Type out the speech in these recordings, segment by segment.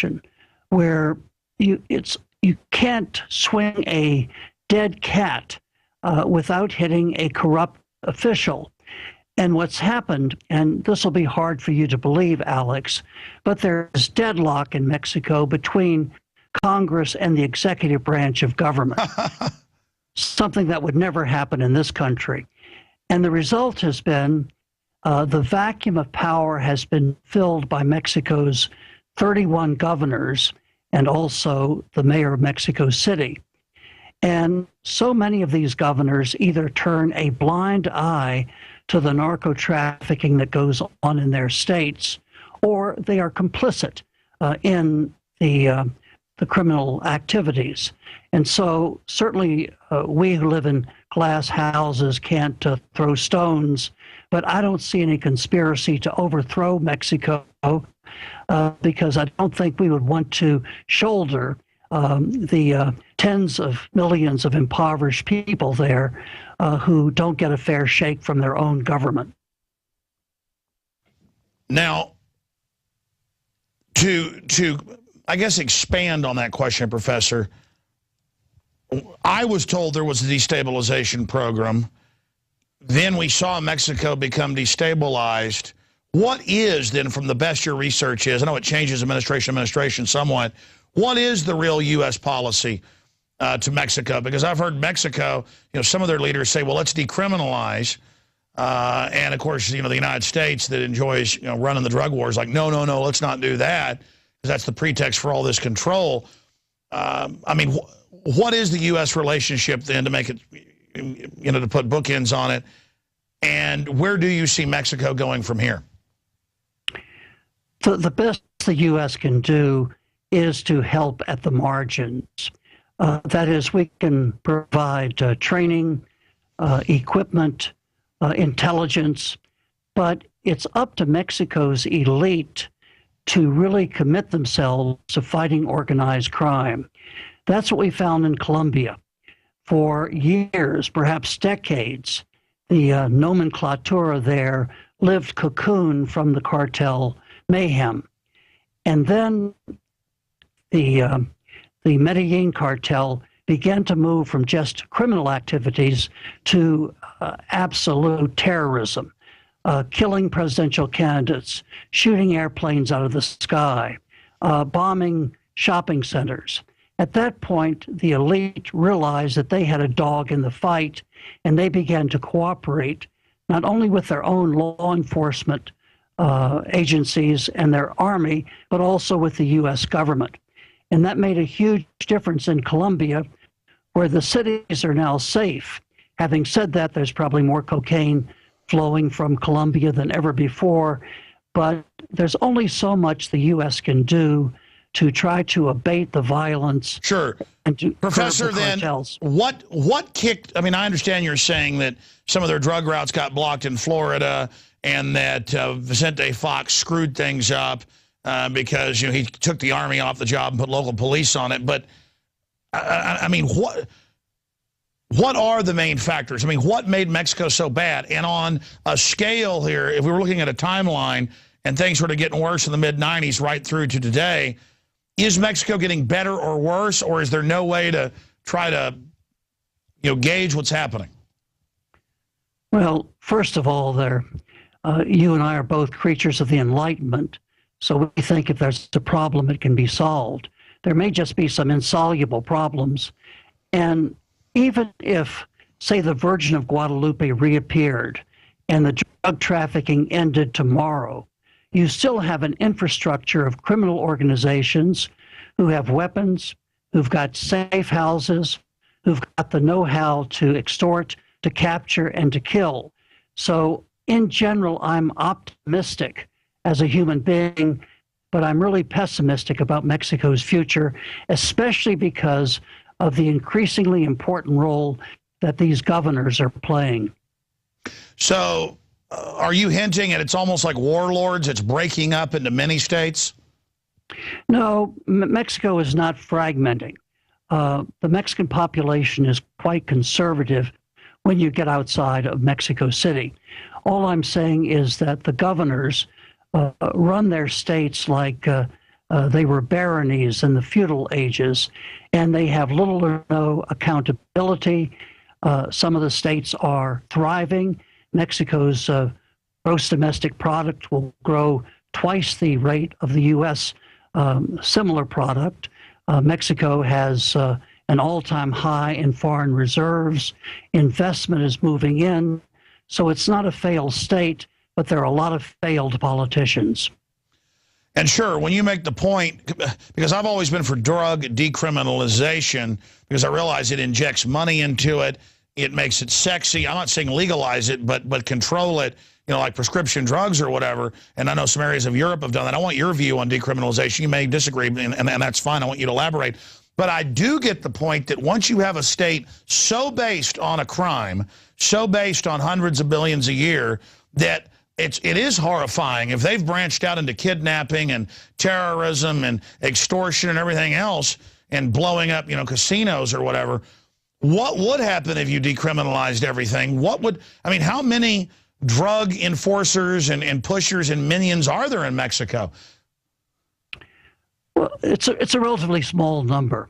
direction where you can't swing a dead cat without hitting a corrupt official. And what's happened, and this will be hard for you to believe, Alex, but there's deadlock in Mexico between Congress and the executive branch of government, something that would never happen in this country. And the result has been the vacuum of power has been filled by Mexico's 31 governors and also the mayor of Mexico City. And so many of these governors either turn a blind eye to the narco trafficking that goes on in their states, or they are complicit in the criminal activities. And so certainly we who live in glass houses can't throw stones, but I don't see any conspiracy to overthrow Mexico because I don't think we would want to shoulder the tens of millions of impoverished people there who don't get a fair shake from their own government. Now, to I guess expand on that question, Professor, I was told there was a destabilization program. Then we saw Mexico become destabilized. What is then, from the best your research is, I know it changes administration somewhat, what is the real U.S. policy to Mexico? Because I've heard Mexico, some of their leaders say, well, let's decriminalize. And of course, the United States that enjoys, running the drug wars, like, no, let's not do that, because that's the pretext for all this control. I mean, what is the U.S. relationship then to make it, to put bookends on it? And where do you see Mexico going from here? The best the U.S. can do is to help at the margins. That is, we can provide training, equipment, intelligence, but it's up to Mexico's elite to really commit themselves to fighting organized crime. That's what we found in Colombia. For years, perhaps decades, the nomenclatura there lived cocooned from the cartel mayhem. And then the Medellin cartel began to move from just criminal activities to absolute terrorism, killing presidential candidates, shooting airplanes out of the sky, bombing shopping centers. At that point, the elite realized that they had a dog in the fight, and they began to cooperate not only with their own law enforcement agencies and their army, but also with the U.S. government. And that made a huge difference in Colombia, where the cities are now safe. Having said that, there's probably more cocaine flowing from Colombia than ever before, but there's only so much the U.S. can do to try to abate the violence. Sure. And to Professor, then, what kicked, I mean, I understand you're saying that some of their drug routes got blocked in Florida and that Vicente Fox screwed things up because, he took the army off the job and put local police on it. But, I mean, what are the main factors? I mean, what made Mexico so bad? And on a scale here, if we were looking at a timeline and things were getting worse in the mid-'90s right through to today, is Mexico getting better or worse, or is there no way to try to, gauge what's happening? Well, first of all, you and I are both creatures of the Enlightenment, so we think if there's a problem, it can be solved. There may just be some insoluble problems, and even if, say, the Virgin of Guadalupe reappeared and the drug trafficking ended tomorrow, you still have an infrastructure of criminal organizations who have weapons, who've got safe houses, who've got the know-how to extort, to capture, and to kill. So in general, I'm optimistic as a human being, but I'm really pessimistic about Mexico's future, especially because of the increasingly important role that these governors are playing. So are you hinting at it's almost like warlords, it's breaking up into many states? No, Mexico is not fragmenting. The Mexican population is quite conservative when you get outside of Mexico City. All I'm saying is that the governors run their states like They were baronies in the feudal ages, and they have little or no accountability. Some of the states are thriving. Mexico's gross domestic product will grow twice the rate of the U.S. Similar product. Mexico has an all-time high in foreign reserves. Investment is moving in. So it's not a failed state, but there are a lot of failed politicians. And sure, when you make the point, because I've always been for drug decriminalization, because I realize it injects money into it, it makes it sexy. I'm not saying legalize it, but control it, you know, like prescription drugs or whatever. And I know some areas of Europe have done that. I want your view on decriminalization. You may disagree, and that's fine. I want you to elaborate. But I do get the point that once you have a state so based on a crime, so based on hundreds of billions a year, that it is horrifying. If they've branched out into kidnapping and terrorism and extortion and everything else and blowing up, you know, casinos or whatever, what would happen if you decriminalized everything? What would, I mean, how many drug enforcers and pushers and minions are there in Mexico? Well, it's a relatively small number.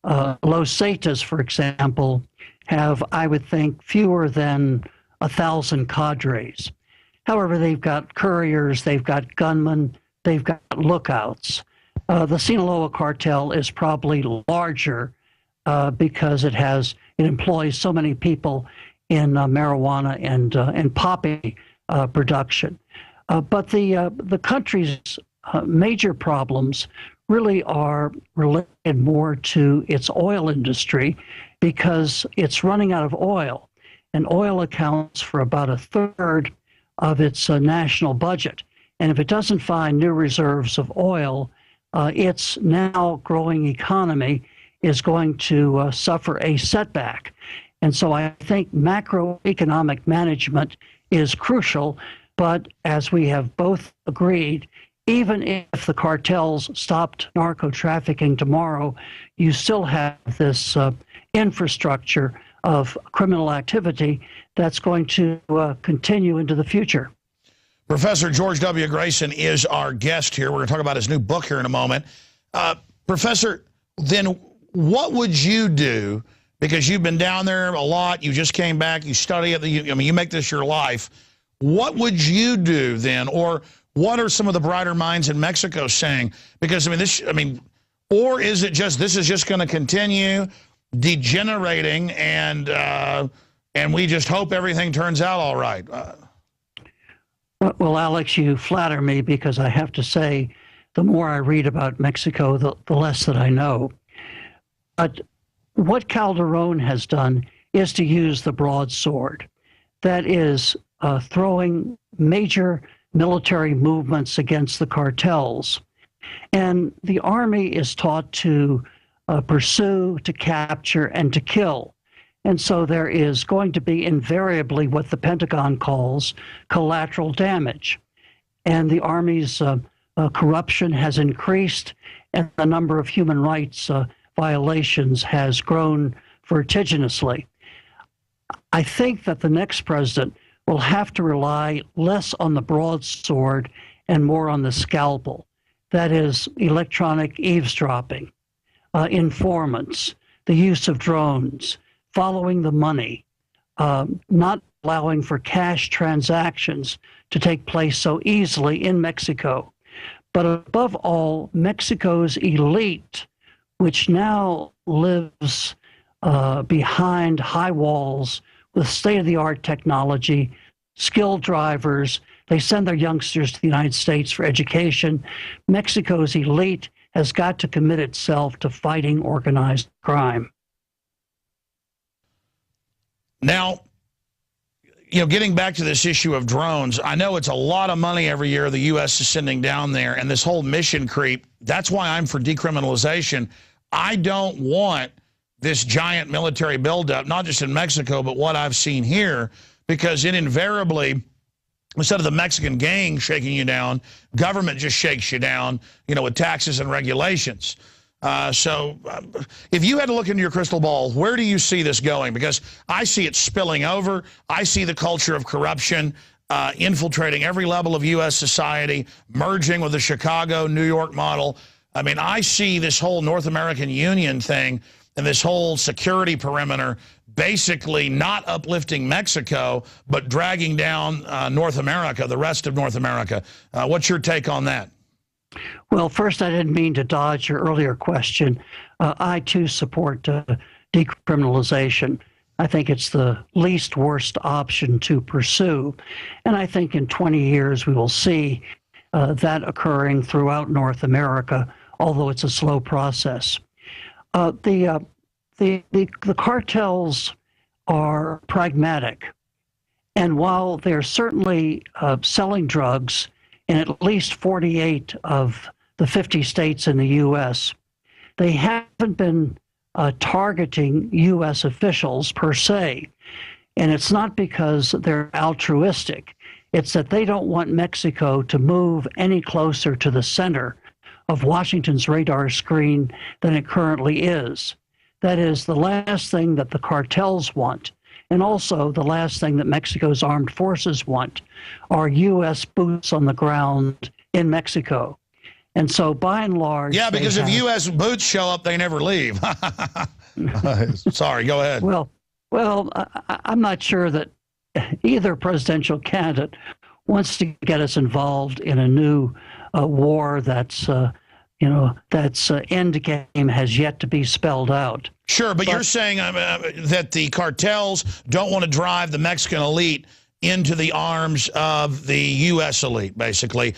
Los Zetas, for example, have, I would think, fewer than 1,000 cadres. However, they've got couriers, they've got gunmen, they've got lookouts. The Sinaloa cartel is probably larger because it employs so many people in marijuana and poppy production. But the country's major problems really are related more to its oil industry because it's running out of oil. And oil accounts for about a third of its national budget. And if it doesn't find new reserves of oil, its now growing economy is going to suffer a setback. And so I think macroeconomic management is crucial, but as we have both agreed, even if the cartels stopped narco trafficking tomorrow, you still have this infrastructure of criminal activity that's going to continue into the future. Professor George W. Grayson is our guest here. We're going to talk about his new book here in a moment. Professor, then what would you do? Because you've been down there a lot. You just came back. You study it. You make this your life. What would you do then? Or what are some of the brighter minds in Mexico saying? Because, or is it just, this is just going to continue degenerating and we just hope everything turns out all right? Well, Alex, you flatter me because I have to say, the more I read about Mexico, the less that I know. But what Calderon has done is to use the broadsword. That is throwing major military movements against the cartels. And the army is taught to pursue, to capture, and to kill. And so there is going to be invariably what the Pentagon calls collateral damage. And the Army's corruption has increased, and the number of human rights violations has grown vertiginously. I think that the next president will have to rely less on the broadsword and more on the scalpel. That is, electronic eavesdropping, informants, the use of drones, following the money, not allowing for cash transactions to take place so easily in Mexico. But above all, Mexico's elite, which now lives behind high walls with state-of-the-art technology, skilled drivers. They send their youngsters to the United States for education. Mexico's elite has got to commit itself to fighting organized crime. Now, getting back to this issue of drones, I know it's a lot of money every year the U.S. is sending down there, and this whole mission creep, that's why I'm for decriminalization. I don't want this giant military buildup, not just in Mexico, but what I've seen here, because it invariably, instead of the Mexican gang shaking you down, government just shakes you down, with taxes and regulations. So if you had to look into your crystal ball, where do you see this going? Because I see it spilling over. I see the culture of corruption infiltrating every level of U.S. society, merging with the Chicago, New York model. I mean, I see this whole North American Union thing and this whole security perimeter basically not uplifting Mexico, but dragging down North America, the rest of North America. What's your take on that? Well, first, I didn't mean to dodge your earlier question. I, too, support decriminalization. I think it's the least worst option to pursue. And I think in 20 years we will see that occurring throughout North America, although it's a slow process. The cartels are pragmatic. And while they're certainly selling drugs in at least 48 of the 50 states in the U.S., they haven't been targeting U.S. officials per se. And it's not because they're altruistic. It's that they don't want Mexico to move any closer to the center of Washington's radar screen than it currently is. That is the last thing that the cartels want, and also the last thing that Mexico's armed forces want are U.S. boots on the ground in Mexico. And so by and large... Yeah, because if U.S. boots show up, they never leave. Sorry, go ahead. Well, I'm not sure that either presidential candidate wants to get us involved in a new war that's end game has yet to be spelled out. Sure, but you're saying that the cartels don't want to drive the Mexican elite into the arms of the U.S. elite, basically.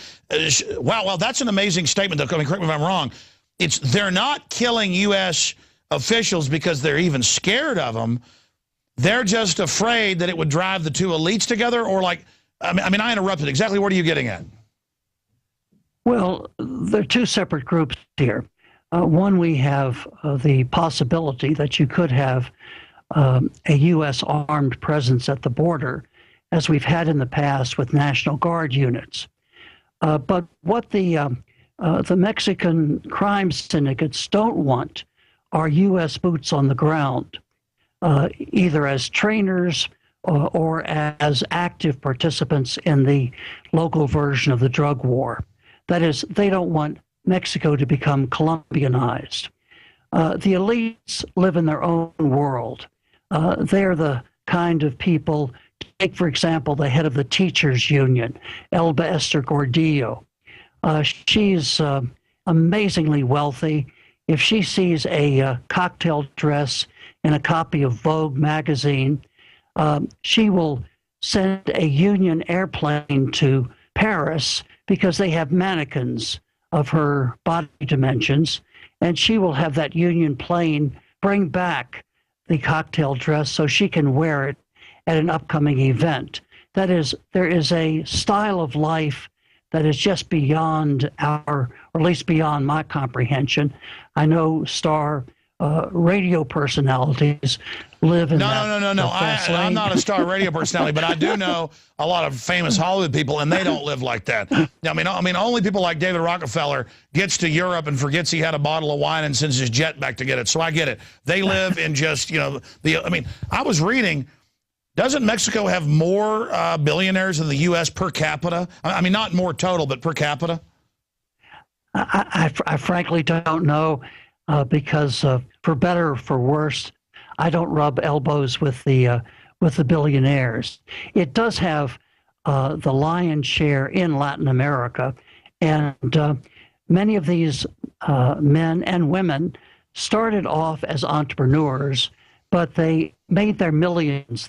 Wow, well, that's an amazing statement, though. I mean, correct me if I'm wrong. They're not killing U.S. officials because they're even scared of them. They're just afraid that it would drive the two elites together, or like, I mean, I interrupted. Exactly what are you getting at? Well, there are two separate groups here. One, we have the possibility that you could have a U.S. armed presence at the border, as we've had in the past with National Guard units. But what the Mexican crime syndicates don't want are U.S. boots on the ground, either as trainers or as active participants in the local version of the drug war. That is, they don't want Mexico to become Colombianized. The elites live in their own world. They're the kind of people, take, for example, the head of the teachers union, Elba Esther Gordillo. She's amazingly wealthy. If she sees a cocktail dress in a copy of Vogue magazine, she will send a union airplane to Paris because they have mannequins of her body dimensions, and she will have that union plane bring back the cocktail dress so she can wear it at an upcoming event. That is, there is a style of life that is just beyond or at least beyond my comprehension. I know star radio personalities live in No. I'm not a star radio personality, but I do know a lot of famous Hollywood people, and they don't live like that. I mean, only people like David Rockefeller gets to Europe and forgets he had a bottle of wine and sends his jet back to get it. So I get it. They live in just, I was reading, doesn't Mexico have more billionaires than the U.S. per capita? I mean, not more total, but per capita? I frankly don't know. Because for better or for worse, I don't rub elbows with the billionaires. It does have the lion's share in Latin America, and many of these men and women started off as entrepreneurs, but they made their millions